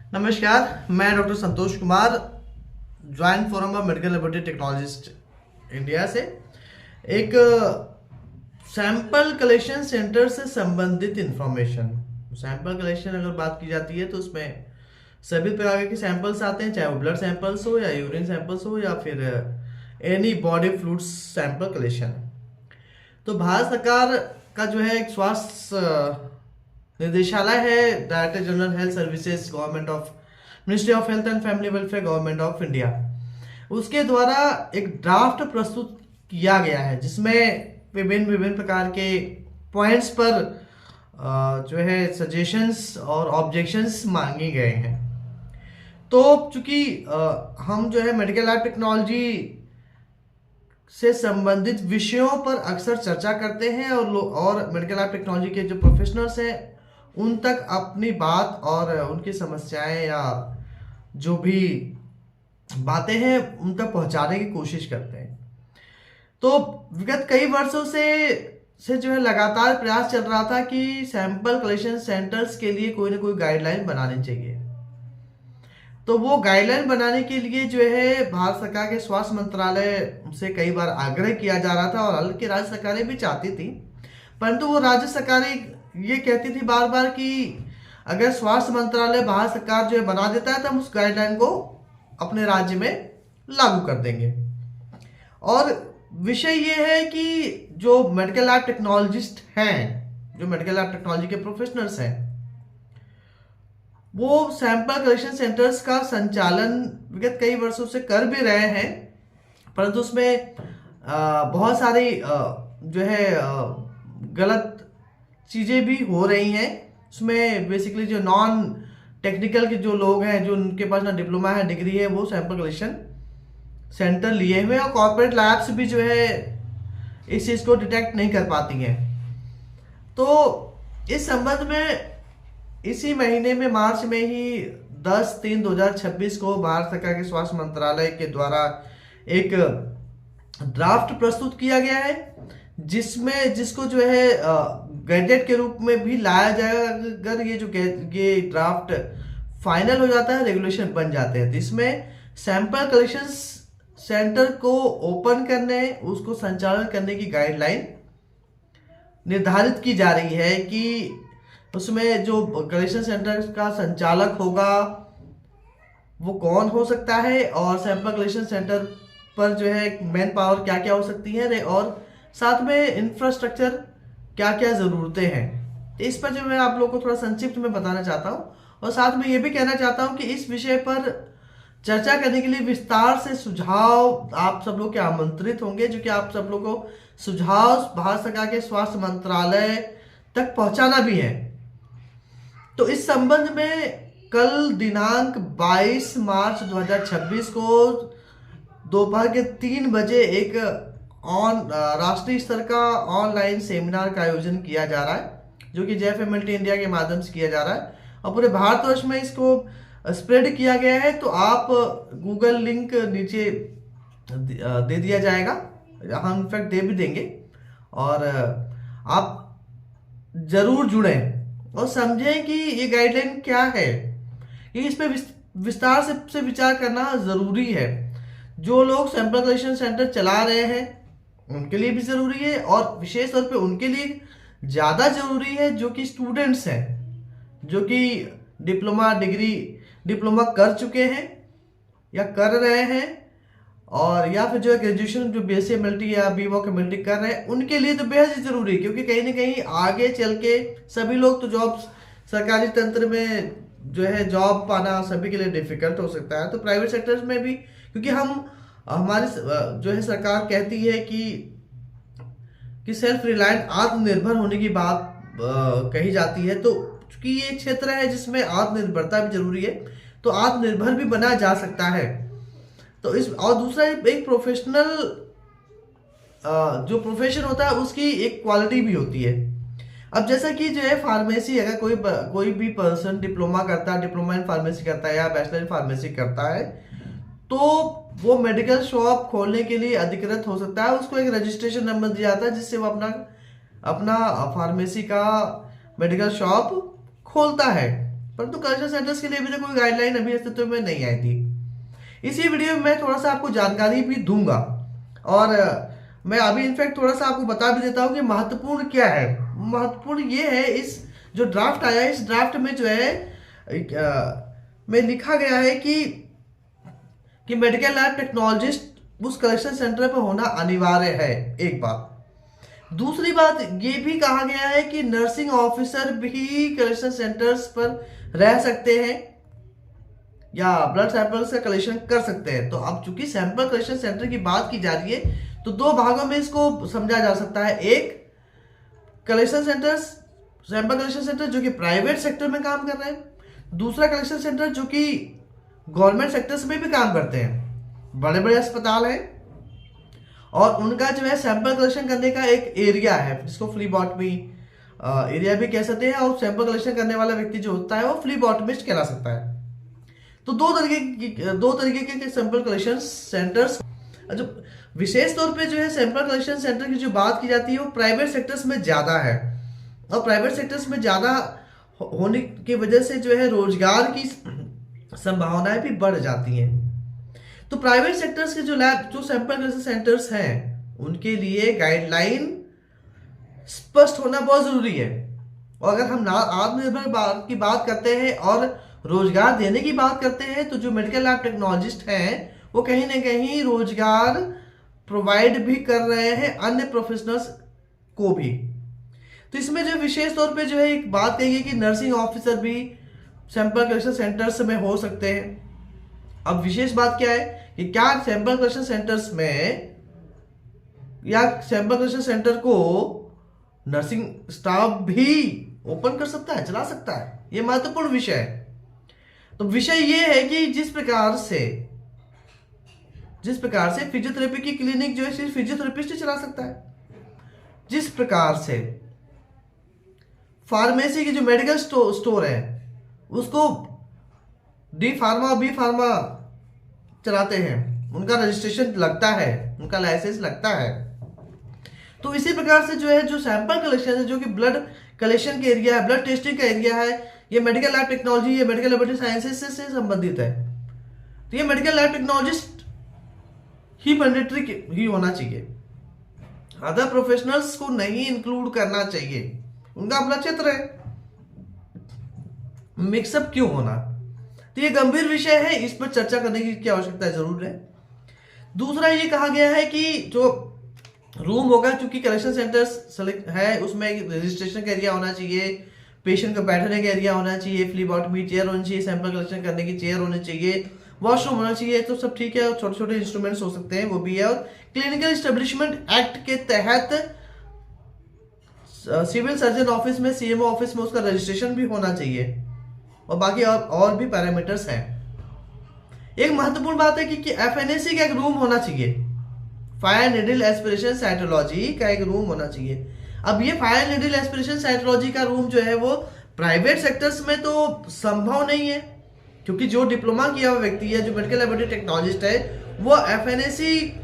नमस्कार, मैं doctor Santosh Kumar, joint forum of medical laboratory technologist India से एक सैंपल कलेक्शन सेंटर से संबंधित इंफॉर्मेशन। सैंपल कलेक्शन अगर बात की जाती है तो उसमें सभी प्रकार के सैंपल्स आते हैं, चाहे वो ब्लड सैंपल्स हो या यूरिन सैंपल्स हो या फिर any body fluids sample collection. तो भारत सरकार का जो है एक स्वास्थ्य निर्देशालय है, director general health services, government of ministry of health and family welfare, government of India, उसके द्वारा एक ड्राफ्ट प्रस्तुत किया गया है जिसमें विभिन्न विभिन्न प्रकार के पॉइंट्स पर जो है सजेशंस और ऑब्जेक्शंस मांगे गए हैं। तो चूंकि हम जो है मेडिकल लैब टेक्नोलॉजी से संबंधित विषयों पर अक्सर चर्चा करते हैं और मेडिकल लैब टेक्नोलॉजी के जो प्रोफेशनल्स हैं उन तक अपनी बात और उनकी समस्याएं या जो भी बातें हैं उन तक पहुंचाने की कोशिश करते हैं। तो विगत कई वर्षों से जो है लगातार प्रयास चल रहा था कि सैंपल कलेक्शन सेंटर्स के लिए कोई ना कोई गाइडलाइन बनानी चाहिए। तो वो गाइडलाइन बनाने के लिए जो है भारत सरकार के स्वास्थ्य मंत्रालय से कई बार आग्रह किया जा रहा था और हालांकि राज्य सरकारें भी चाहती थी, परंतु वो राज्य सरकारें ये कहती थी बार बार कि अगर स्वास्थ्य मंत्रालय भारत सरकार जो है बना देता है तो हम उस गाइडलाइन को अपने राज्य में लागू कर देंगे। और विषय ये है कि जो मेडिकल लैब टेक्नोलॉजिस्ट हैं, जो मेडिकल लैब टेक्नोलॉजी के प्रोफेशनल्स हैं, वो सैंपल कलेक्शन सेंटर्स का संचालन विगत कई वर्षों से कर भी रहे हैं, परंतु उसमें बहुत सारी जो है गलत चीज़ें भी हो रही हैं। उसमें बेसिकली जो नॉन टेक्निकल के जो लोग हैं, जो उनके पास ना डिप्लोमा है, डिग्री है, वो सैंपल कलेक्शन सेंटर लिए हुए और कॉर्पोरेट लैब्स भी जो है इस चीज़ को डिटेक्ट नहीं कर पाती हैं। तो इस संबंध में इसी महीने में मार्च में ही 10/3/2026 को भारत सरकार के स्वास्थ्य मंत्रालय के द्वारा एक ड्राफ्ट प्रस्तुत किया गया है जिसको जो है गैजेट के रूप में भी लाया जाएगा। अगर ये ड्राफ्ट फाइनल हो जाता है, रेगुलेशन बन जाते हैं, तो इसमें सैंपल कलेक्शन सेंटर को ओपन करने, उसको संचालन करने की गाइडलाइन निर्धारित की जा रही है कि उसमें जो कलेक्शन सेंटर का संचालक होगा वो कौन हो सकता है और सैंपल कलेक्शन सेंटर पर जो है मैन पावर क्या क्या हो सकती है और साथ में इंफ्रास्ट्रक्चर क्या क्या ज़रूरतें हैं। इस पर जो मैं आप लोगों को थोड़ा संक्षिप्त में बताना चाहता हूँ और साथ में ये भी कहना चाहता हूँ कि इस विषय पर चर्चा करने के लिए विस्तार से सुझाव आप सब लोग के आमंत्रित होंगे, जो कि आप सब लोग को सुझाव भारत सरकार के स्वास्थ्य मंत्रालय तक पहुंचाना भी है। तो इस संबंध में कल दिनांक 22 मार्च 2026 को दोपहर के 3 बजे एक राष्ट्रीय स्तर का ऑनलाइन सेमिनार का आयोजन किया जा रहा है, जो कि JFMLT इंडिया के माध्यम से किया जा रहा है और पूरे भारतवर्ष में इसको स्प्रेड किया गया है। तो आप गूगल लिंक नीचे दे दिया जाएगा, हम इनफैक्ट दे भी देंगे और आप जरूर जुड़ें और समझें कि ये गाइडलाइन क्या है, कि इस पे विस्तार से विचार करना ज़रूरी है। जो लोग सैंपल कलेक्शन सेंटर चला रहे हैं उनके लिए भी ज़रूरी है और विशेष तौर पे उनके लिए ज़्यादा ज़रूरी है जो कि स्टूडेंट्स हैं, जो कि डिप्लोमा कर चुके हैं या कर रहे हैं और या फिर जो है ग्रेजुएशन जो BSc या BVoc कर रहे हैं, उनके लिए तो बेहद ही ज़रूरी है, क्योंकि कहीं ना कहीं आगे चल के सभी लोग तो जॉब सरकारी तंत्र में जो है जॉब पाना सभी के लिए डिफिकल्ट हो सकता है। तो प्राइवेट सेक्टर्स में भी, क्योंकि हमारी जो है सरकार कहती है कि सेल्फ रिलायंट आत्मनिर्भर होने की बात कही जाती है, तो चूंकि ये क्षेत्र है जिसमें आत्मनिर्भरता भी जरूरी है, तो आत्मनिर्भर भी बना जा सकता है। तो और दूसरा एक प्रोफेशनल जो प्रोफेशन होता है उसकी एक क्वालिटी भी होती है। अब जैसा कि जो है फार्मेसी, अगर कोई भी पर्सन डिप्लोमा इन फार्मेसी करता है या बैचलर इन फार्मेसी करता है, तो वो मेडिकल शॉप खोलने के लिए अधिकृत हो सकता है। उसको एक रजिस्ट्रेशन नंबर दिया जाता है जिससे वो अपना फार्मेसी का मेडिकल शॉप खोलता है। परंतु कलेक्शन सेंटर्स के लिए अभी तक कोई गाइडलाइन अभी अस्तित्व में नहीं आई थी। इसी वीडियो में मैं थोड़ा सा आपको जानकारी भी दूंगा, और मैं अभी इनफैक्ट थोड़ा सा आपको बता भी देता हूँ कि महत्वपूर्ण क्या है। महत्वपूर्ण ये है, इस जो ड्राफ्ट आया है, इस ड्राफ्ट में जो है में लिखा गया है कि मेडिकल लैब टेक्नोलॉजिस्ट उस कलेक्शन सेंटर पर होना अनिवार्य है, एक बात। दूसरी बात ये भी कहा गया है कि नर्सिंग ऑफिसर भी कलेक्शन सेंटर्स पर रह सकते हैं या ब्लड सैंपल्स का कलेक्शन कर सकते हैं। तो अब चूंकि सैंपल कलेक्शन सेंटर की बात की जा रही है, तो दो भागों में इसको समझा जा सकता है। एक, collection centres, sample collection centre जो कि प्राइवेट सेक्टर में काम कर रहे हैं, दूसरा कलेक्शन सेंटर जो कि गवर्नमेंट सेक्टर्स में भी काम करते हैं। बड़े बड़े अस्पताल हैं और उनका जो है सैंपल कलेक्शन करने का एक एरिया है, जिसको फ्लीबॉटमी एरिया भी कह सकते हैं, और सैंपल कलेक्शन करने वाला व्यक्ति जो होता है वो फ्लीबॉटमिस्ट कहला सकता है। तो दो तरीके के सैंपल कलेक्शन सेंटर्स, जो विशेष तौर पे जो है सैंपल कलेक्शन सेंटर की जो बात की जाती है वो प्राइवेट सेक्टर्स में ज़्यादा है, और प्राइवेट सेक्टर्स में ज़्यादा होने की वजह से जो है रोजगार की संभावनाएं भी बढ़ जाती हैं। तो प्राइवेट सेक्टर्स के जो लैब, जो सैंपल कलेक्शन सेंटर्स हैं, उनके लिए गाइडलाइन स्पष्ट होना बहुत जरूरी है। और अगर हम आत्मनिर्भर की बात करते हैं और रोजगार देने की बात करते हैं, तो जो मेडिकल लैब टेक्नोलॉजिस्ट हैं वो कहीं ना कहीं रोजगार प्रोवाइड भी कर रहे हैं अन्य प्रोफेशनल्स को भी। तो इसमें जो विशेष तौर पे जो है एक बात कही है कि नर्सिंग ऑफिसर भी सैंपल कलेक्शन सेंटर्स में हो सकते हैं। अब विशेष बात क्या है कि क्या सैंपल कलेक्शन सेंटर्स में या सैंपल कलेक्शन सेंटर को नर्सिंग स्टाफ भी ओपन कर सकता है, चला सकता है? यह महत्वपूर्ण विषय है। तो विषय यह है कि जिस प्रकार से फिजियोथेरेपी की क्लिनिक जो है सिर्फ फिजियोथेरेपिस्ट ही चला सकता है, जिस प्रकार से फार्मेसी की जो मेडिकल स्टोर है उसको डी फार्मा, बी फार्मा चलाते हैं, उनका रजिस्ट्रेशन लगता है, उनका लाइसेंस लगता है। तो इसी प्रकार से जो है जो सैंपल कलेक्शन है, जो कि ब्लड कलेक्शन का एरिया है, ब्लड टेस्टिंग का एरिया है, ये मेडिकल लैब टेक्नोलॉजी, ये मेडिकल लेबोरेटरी साइंसेज से संबंधित है। तो ये मेडिकल लैब टेक्नोलॉजिस्ट ही मैंडेटरी ही होना चाहिए, अदर प्रोफेशनल्स को नहीं इंक्लूड करना चाहिए। उनका अपना क्षेत्र है, मिक्सअप क्यों होना? तो ये गंभीर विषय है, इस पर चर्चा करने की आवश्यकता जरूर है। दूसरा ये कहा गया है कि जो रूम होगा, क्योंकि कलेक्शन सेंटर्स है उसमें रजिस्ट्रेशन का एरिया होना चाहिए, पेशेंट का बैठने का एरिया होना चाहिए, फ्लीबॉटमी चेयर होनी चाहिए, सैंपल कलेक्शन करने की चेयर होनी चाहिए, वॉशरूम होना चाहिए, तो सब ठीक है। छोटे छोटे इंस्ट्रूमेंट्स हो सकते हैं, वो भी है। और क्लिनिकल एस्टेब्लिशमेंट एक्ट के तहत सिविल सर्जन ऑफिस में, सीएमओ ऑफिस में उसका रजिस्ट्रेशन भी होना चाहिए, और बाकी और भी पैरामीटर्स हैं। एक महत्वपूर्ण बात है कि एफएनएसी का एक रूम होना चाहिए, फायर नीडल एस्पिरेशन साइटोलॉजी का एक रूम होना चाहिए। अब ये फायर नीडल एस्पिरेशन साइटोलॉजी का रूम जो है वो प्राइवेट सेक्टर्स में तो संभव नहीं है, क्योंकि जो डिप्लोमा किया हुआ व्यक्ति है, जो मेडिकल लेबोरेटरी टेक्नोलॉजिस्ट है, वो एफएनएसी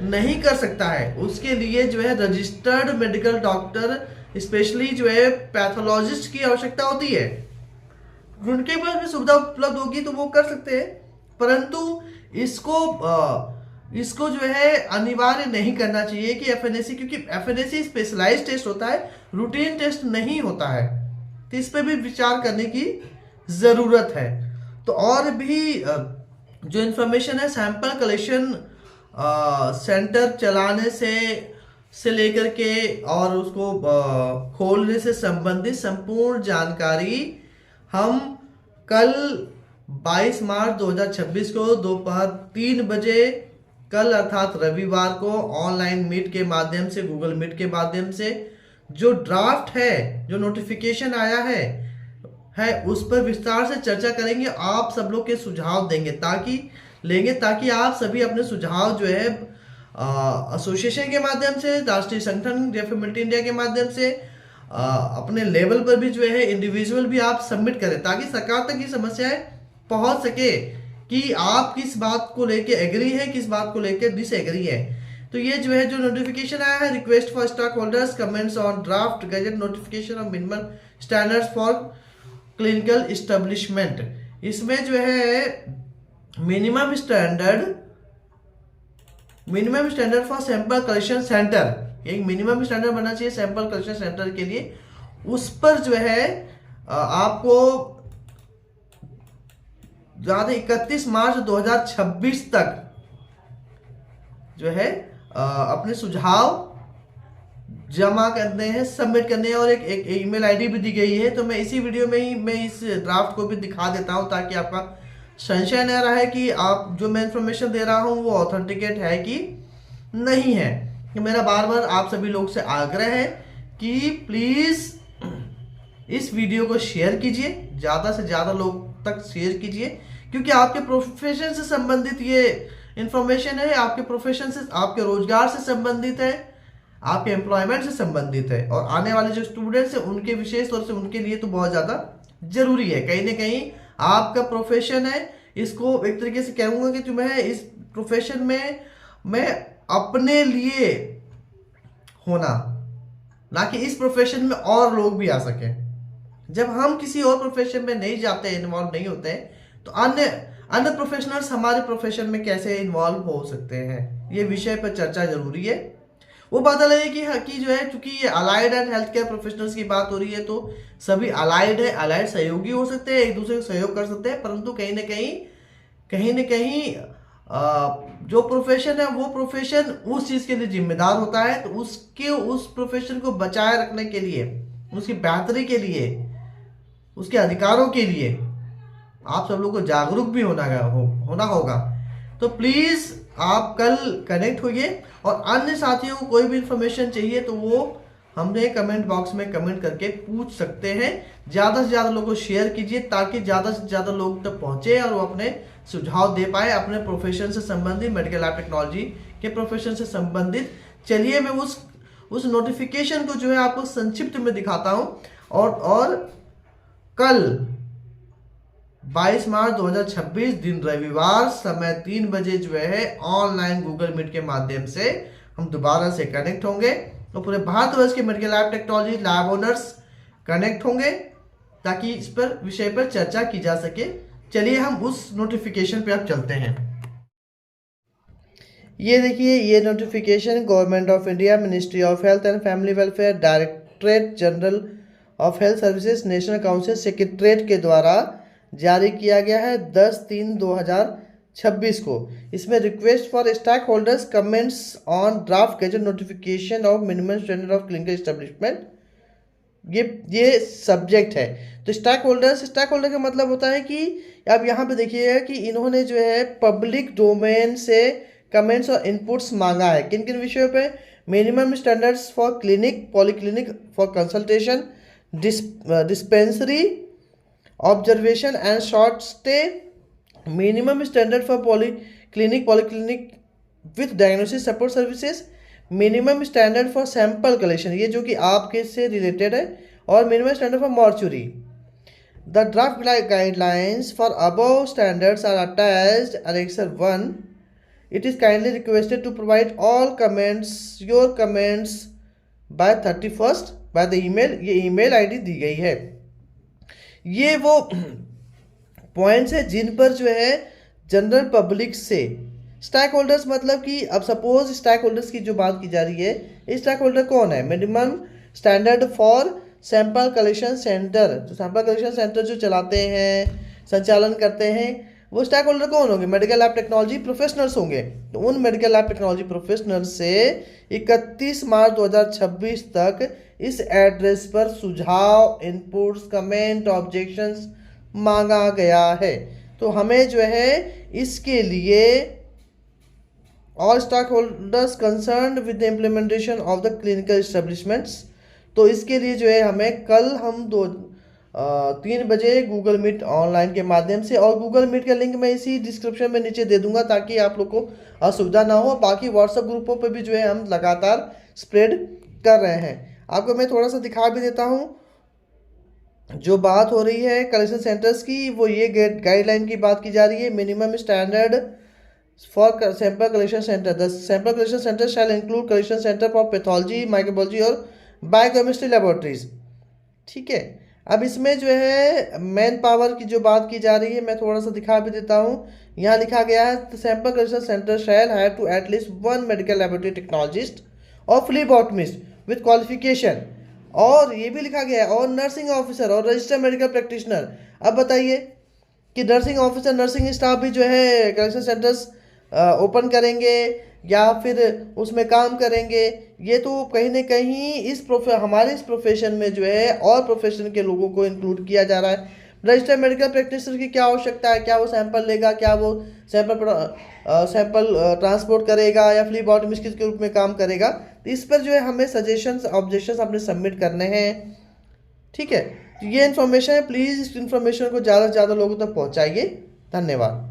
नहीं कर सकता है। उसके लिए जो है रजिस्टर्ड मेडिकल डॉक्टर, स्पेशली जो है पैथोलॉजिस्ट की आवश्यकता होती है। उनके पास भी सुविधा उपलब्ध होगी तो वो कर सकते हैं, परंतु इसको जो है अनिवार्य नहीं करना चाहिए कि एफएनएसी, क्योंकि एफएनएसी स्पेशलाइज्ड टेस्ट होता है, रूटीन टेस्ट नहीं होता है। तो इस पे भी विचार करने की जरूरत है। तो और भी जो इंफॉर्मेशन है सैंपल कलेक्शन सेंटर चलाने से लेकर के और उसको खोलने से संबंधित संपूर्ण जानकारी हम कल 22 मार्च 2026 को दोपहर 3 बजे, कल अर्थात रविवार को ऑनलाइन मीट के माध्यम से, गूगल मीट के माध्यम से जो ड्राफ्ट है, जो नोटिफिकेशन आया है उस पर विस्तार से चर्चा करेंगे। आप सब लोग के सुझाव ताकि आप सभी अपने सुझाव जो है एसोसिएशन के माध्यम से, राष्ट्रीय संगठन डेफिमेंटी इंडिया के माध्यम से, अपने लेवल पर भी जो है इंडिविजुअल भी आप सबमिट करें, ताकि सरकार तक ये समस्याएं पहुंच सके कि आप किस बात को लेके एग्री है, किस बात को लेके डिसएग्री है। तो ये जो है जो नोटिफिकेशन आया है, request for stock holders comments on draft gazette notification of minimum standards for clinical establishment. इसमें जो है minimum standard for sample collection centre, एक मिनिमम स्टैंडर्ड बनना चाहिए सैंपल कलेक्शन सेंटर के लिए। उस पर जो है आपको ज़्यादा 31 मार्च 2026 तक जो है अपने सुझाव जमा करने हैं, सबमिट करने हैं, और एक ईमेल आईडी भी दी गई है। तो मैं इसी वीडियो में ही मैं इस ड्राफ्ट को भी दिखा देता हूं ताकि आपका संशय न रहे कि आप जो मैं इंफॉर्मेशन दे रहा हूं वो ऑथेंटिकेट है कि नहीं है। तो मेरा बार बार आप सभी लोग से आग्रह है कि प्लीज़ इस वीडियो को शेयर कीजिए, ज़्यादा से ज़्यादा लोग तक शेयर कीजिए, क्योंकि आपके प्रोफेशन से संबंधित ये इंफॉर्मेशन है, आपके प्रोफेशन से, आपके रोजगार से संबंधित है, आपके एम्प्लॉयमेंट से संबंधित है, और आने वाले जो स्टूडेंट्स हैं उनके विशेष तौर से उनके लिए तो बहुत ज़्यादा जरूरी है। कहीं ना कहीं आपका प्रोफेशन है, इसको एक तरीके से कहूँगा कि जो मैं इस प्रोफेशन में मैं अपने लिए होना, ना कि इस प्रोफेशन में और लोग भी आ सकें। जब हम किसी और प्रोफेशन में नहीं जाते, इन्वॉल्व नहीं होते हैं, तो अन्य प्रोफेशनल्स हमारे प्रोफेशन में कैसे इन्वॉल्व हो सकते हैं, ये विषय पर चर्चा जरूरी है। वो बात अलग है कि जो है, चूंकि ये allied and health care professionals की बात हो रही है, तो सभी अलाइड है, अलाइड सहयोगी हो सकते हैं, एक दूसरे को सहयोग कर सकते हैं, परंतु कहीं ना कहीं जो प्रोफेशन है वो प्रोफेशन उस चीज़ के लिए जिम्मेदार होता है। तो उस प्रोफेशन को बचाए रखने के लिए, उसकी बेहतरी के लिए, उसके अधिकारों के लिए आप सब लोग को जागरूक भी होना होगा। तो प्लीज़ आप कल कनेक्ट होइए, और अन्य साथियों को कोई भी इंफॉर्मेशन चाहिए तो वो हमने कमेंट बॉक्स में कमेंट करके पूछ सकते हैं। ज़्यादा से ज़्यादा लोगों को शेयर कीजिए ताकि ज़्यादा से ज़्यादा लोग तक पहुँचे और वो अपने सुझाव दे पाए अपने प्रोफेशन से संबंधित, मेडिकल लैब टेक्नोलॉजी के प्रोफेशन से संबंधित। चलिए मैं उस नोटिफिकेशन को जो है आपको संक्षिप्त में दिखाता हूँ। और कल 22 मार्च 2026 दिन रविवार समय 3 बजे जो है ऑनलाइन गूगल मीट के माध्यम से हम दोबारा से कनेक्ट होंगे, तो पूरे भारतवर्ष के medical lab technology lab owners connect होंगे ताकि इस पर विषय पर चर्चा की जा सके। चलिए हम उस नोटिफिकेशन पे अब चलते हैं। ये देखिए, ये notification government of India, ministry of health and family welfare, directorate general of health services, national council secretariat के द्वारा जारी किया गया है 10/3/2026 को। इसमें request for stock holders comments on draft gadget notification of minimum standard of clinical establishment, ये subject है। तो स्टॉक होल्डर का मतलब होता है कि अब यहाँ पे देखिएगा कि इन्होंने जो है पब्लिक डोमेन से कमेंट्स और इनपुट्स मांगा है। किन किन विषयों पे? Minimum standards for clinic, polyclinic for consultation, dispensary, observation and short stay, minimum standard for polyclinic with diagnosis support services, minimum standard for sample collection, ये जो कि आपके से रिलेटेड है, और minimum standard for mortuary. The draft guidelines for above standards are attached annexure 1. It is kindly requested to provide all your comments by 31st by the email. ये email ID दी गई है। ये वो पॉइंट्स है जिन पर जो है जनरल पब्लिक से स्टॉक होल्डर्स, मतलब कि अब सपोज स्टॉक होल्डर्स की जो बात की जा रही है, स्टॉक होल्डर कौन है? Minimum standard for sample collection centre, जो सैंपल कलेक्शन सेंटर जो चलाते हैं, संचालन करते हैं, वो स्टॉक होल्डर कौन होंगे? मेडिकल लैब टेक्नोलॉजी प्रोफेशनल्स होंगे। तो उन मेडिकल लैब टेक्नोलॉजी प्रोफेशनल्स से 31 मार्च 2026 तक इस एड्रेस पर सुझाव, इनपुट्स, कमेंट, ऑब्जेक्शंस मांगा गया है। तो हमें जो है इसके लिए all stock holders concerned with the implementation of the clinical establishments, तो इसके लिए जो है हमें कल हम 3 बजे गूगल मीट ऑनलाइन के माध्यम से, और गूगल मीट का लिंक मैं इसी डिस्क्रिप्शन में नीचे दे दूंगा ताकि आप लोग को असुविधा ना हो। बाकी व्हाट्सएप ग्रुपों पर भी जो है हम लगातार स्प्रेड कर रहे हैं। आपको मैं थोड़ा सा दिखा भी देता हूं। जो बात हो रही है कलेक्शन सेंटर्स की, वो ये गाइडलाइन की बात की जा रही है। Minimum standard for sample collection centre, the sample collection centre shall include collection centre for pathology, microbiology और बायोकेमिस्ट्री लेबोरेटरीज। ठीक है, अब इसमें जो है मैन पावर की जो बात की जा रही है, मैं थोड़ा सा दिखा भी देता हूँ। यहाँ लिखा गया है sample collection centre shall have to at least one medical laboratory technologist और फ्लीबॉटमिस्ट विद क्वालिफिकेशन, और ये भी लिखा गया है और नर्सिंग ऑफिसर और रजिस्टर्ड मेडिकल प्रैक्टिशनर। अब बताइए कि नर्सिंग ऑफिसर, नर्सिंग स्टाफ भी जो है कलेक्शन सेंटर्स ओपन करेंगे या फिर उसमें काम करेंगे। ये तो कहीं ना कहीं हमारे इस प्रोफेशन में जो है और प्रोफेशन के लोगों को इंक्लूड किया जा रहा है। रजिस्टर्ड मेडिकल प्रैक्टिशनर की क्या आवश्यकता है? क्या वो सैंपल लेगा? क्या वो सैंपल ट्रांसपोर्ट करेगा या फ्लीबॉटमिस्ट के रूप में काम करेगा? तो इस पर जो है हमें सजेशंस ऑब्जेक्शंस अपने सबमिट करने हैं। ठीक है, तो ये इन्फॉर्मेशन है, प्लीज़ इस इन्फॉर्मेशन को ज़्यादा से ज़्यादा लोगों तक पहुँचाइए। धन्यवाद।